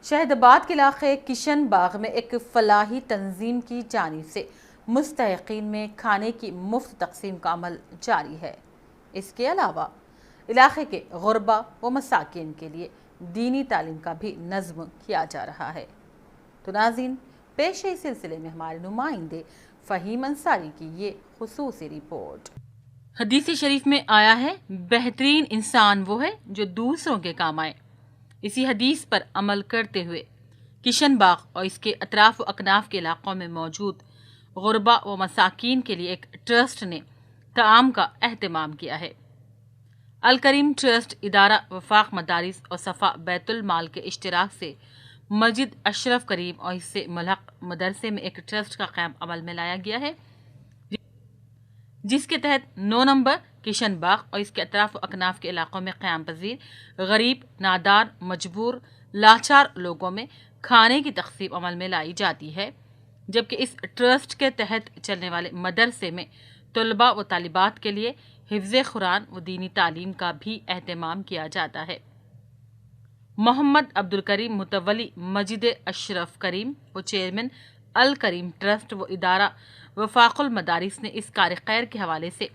شہد آباد کے علاقے کشن باغ میں ایک فلاحی تنظیم کی جانب سے مستحقین میں کھانے کی مفت تقسیم کا عمل جاری ہے۔ اس کے علاوہ علاقے کے غربا و مساکین کے لیے دینی تعلیم کا بھی نظم کیا جا رہا ہے۔ تو ناظرین، پیش ہے اس سلسلے میں ہمارے نمائندے فہیم انصاری کی یہ خصوصی رپورٹ۔ حدیث شریف میں آیا ہے، بہترین انسان وہ ہے جو دوسروں کے کام آئے۔ اسی حدیث پر عمل کرتے ہوئے کشن باغ اور اس کے اطراف و اکناف کے علاقوں میں موجود غربا و مساکین کے لیے ایک ٹرسٹ نے طعام کا اہتمام کیا ہے۔ الکریم ٹرسٹ ادارہ وفاق مدارس اور صفا بیت المال کے اشتراک سے مسجد اشرف کریم اور اس سے ملحق مدرسے میں ایک ٹرسٹ کا قیام عمل میں لایا گیا ہے، جس کے تحت 9 نمبر کشن باغ اور اس کے اطراف و اکناف کے علاقوں میں قیام پذیر غریب، نادار، مجبور، لاچار لوگوں میں کھانے کی تقسیم عمل میں لائی جاتی ہے، جبکہ اس ٹرسٹ کے تحت چلنے والے مدرسے میں طلباء و طالبات کے لیے حفظ قرآن و دینی تعلیم کا بھی اہتمام کیا جاتا ہے۔ محمد عبدالکریم متولی مسجد اشرف کریم و چیئرمین الکریم ٹرسٹ و ادارہ وفاق المدارس نے اس کار خیر کے حوالے سے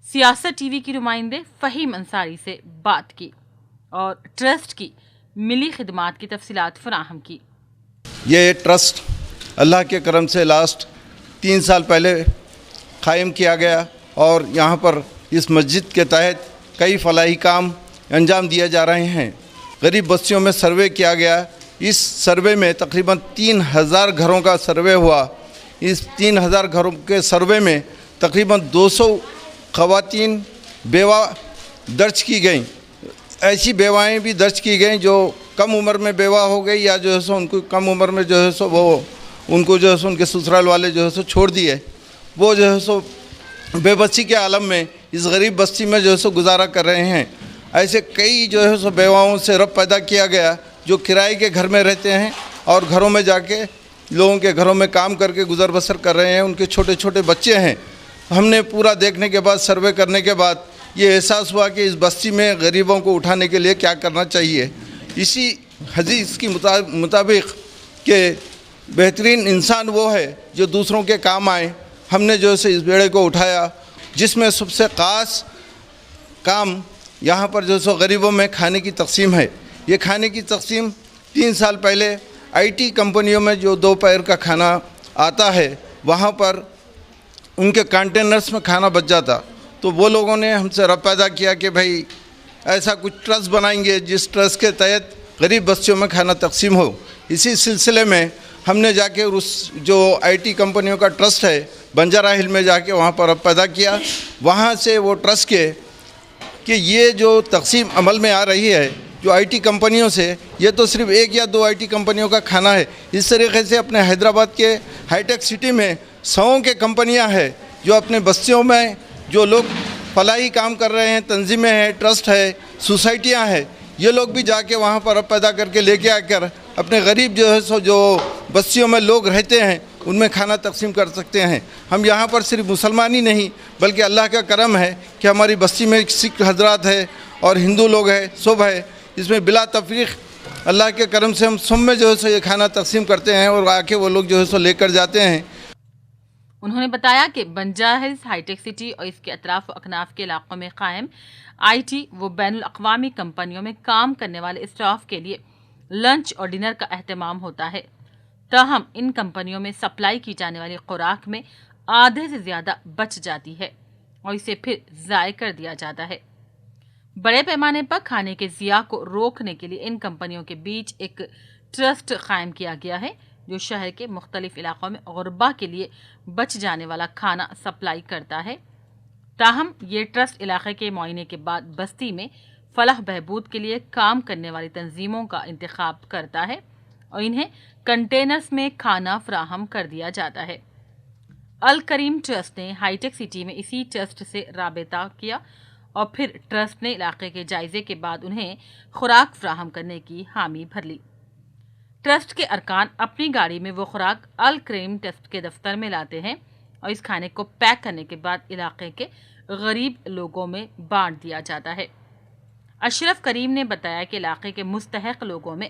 سیاست ٹی وی کی نمائندے فہیم انصاری سے بات کی اور ٹرسٹ کی ملی خدمات کی تفصیلات فراہم کی۔ یہ ٹرسٹ اللہ کے کرم سے لاسٹ 3 سال پہلے قائم کیا گیا اور یہاں پر اس مسجد کے تحت کئی فلاحی کام انجام دیے جا رہے ہیں۔ غریب بستیوں میں سروے کیا گیا۔ اس سروے میں تقریباً 3000 گھروں کا سروے ہوا۔ اس 3000 گھروں کے سروے میں تقریباً 200 خواتین بیوہ درج کی گئیں۔ ایسی بیوائیں بھی درج کی گئیں جو کم عمر میں بیوہ ہو گئی یا جو ہے سو ان کو کم عمر میں جو ہے سو وہ ان کو جو ہے سو ان کے سسرال والے جو ہے سو چھوڑ دیے، وہ جو ہے سو بے بسی کے عالم میں اس غریب بستی میں جو ہے سو گزارا کر رہے ہیں۔ ایسے کئی جو ہے سو بیواؤں سے رب پیدا کیا گیا جو کرائے کے گھر میں رہتے ہیں اور گھروں میں جا کے لوگوں کے گھروں میں کام کر کے گزر بسر کر رہے ہیں۔ ان کے چھوٹے چھوٹے بچے ہیں۔ ہم نے پورا دیکھنے کے بعد، سروے کرنے کے بعد یہ احساس ہوا کہ اس بستی میں غریبوں کو اٹھانے کے لیے کیا کرنا چاہیے۔ اسی حدیث کی مطابق کہ بہترین انسان وہ ہے جو دوسروں کے کام آئے، ہم نے جو ہے اس بیڑے کو اٹھایا، جس میں سب سے خاص کام یہاں پر جو سو غریبوں میں کھانے کی تقسیم ہے۔ یہ کھانے کی تقسیم 3 سال پہلے آئی ٹی کمپنیوں میں جو دوپہر کا کھانا آتا ہے وہاں پر ان کے کنٹینرز میں کھانا بچ جاتا، تو وہ لوگوں نے ہم سے رب پیدا کیا کہ بھائی ایسا کچھ ٹرسٹ بنائیں گے جس ٹرسٹ کے تحت غریب بستیوں میں کھانا تقسیم ہو۔ اسی سلسلے میں ہم نے جا کے اس جو آئی ٹی کمپنیوں کا ٹرسٹ ہے بنجارہ ہل میں جا کے وہاں پر رب پیدا کیا۔ وہاں سے وہ ٹرسٹ کے کہ یہ جو تقسیم عمل میں آ رہی ہے جو آئی ٹی کمپنیوں سے، یہ تو صرف 1 یا 2 آئی ٹی کمپنیوں کا کھانا ہے۔ اس طریقے سے اپنے حیدرآباد کے ہائی ٹیک سٹی میں 100 کے کمپنیاں ہیں جو اپنے بستیوں میں جو لوگ فلاحی کام کر رہے ہیں، تنظیمیں ہیں، ٹرسٹ ہے، سوسائٹیاں ہیں، یہ لوگ بھی جا کے وہاں پر اب پیدا کر کے لے کے آ کر اپنے غریب جو ہے سو جو بستیوں میں لوگ رہتے ہیں ان میں کھانا تقسیم کر سکتے ہیں۔ ہم یہاں پر صرف مسلمان ہی نہیں بلکہ اللہ کا کرم ہے کہ ہماری بستی میں سکھ حضرات ہے اور ہندو لوگ ہیں، سب ہے۔ اس میں بلا تفریق اللہ کے کرم سے ہم سب میں جو ہے سو یہ کھانا تقسیم کرتے ہیں اور آ کے وہ لوگ جو ہے سو لے کر جاتے ہیں۔ انہوں نے بتایا کہ Banjara Hills high tech city اور اس کے اطراف و اکناف کے علاقوں میں قائم آئی ٹی و بین الاقوامی کمپنیوں میں کام کرنے والے اسٹاف کے لیے لنچ اور ڈنر کا اہتمام ہوتا ہے، تاہم ان کمپنیوں میں سپلائی کی جانے والی خوراک میں آدھے سے زیادہ بچ جاتی ہے اور اسے پھر ضائع کر دیا جاتا ہے۔ بڑے پیمانے پر کھانے کے ضیاع کو روکنے کے لیے ان کمپنیوں کے بیچ ایک ٹرسٹ قائم کیا گیا ہے جو شہر کے مختلف علاقوں میں غربا کے لیے بچ جانے والا کھانا سپلائی کرتا ہے۔ تاہم یہ ٹرسٹ علاقے کے معائنے کے بعد بستی میں فلاح بہبود کے لیے کام کرنے والی تنظیموں کا انتخاب کرتا ہے اور انہیں کنٹینرز میں کھانا فراہم کر دیا جاتا ہے۔ الکریم ٹرسٹ نے ہائی ٹیک سٹی میں اسی ٹرسٹ سے رابطہ کیا اور پھر ٹرسٹ نے علاقے کے جائزے کے بعد انہیں خوراک فراہم کرنے کی حامی بھر لی۔ ٹرسٹ کے ارکان اپنی گاڑی میں وہ خوراک الکریم ٹرسٹ کے دفتر میں لاتے ہیں اور اس کھانے کو پیک کرنے کے بعد علاقے کے غریب لوگوں میں بانٹ دیا جاتا ہے۔ اشرف کریم نے بتایا کہ علاقے کے مستحق لوگوں میں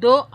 2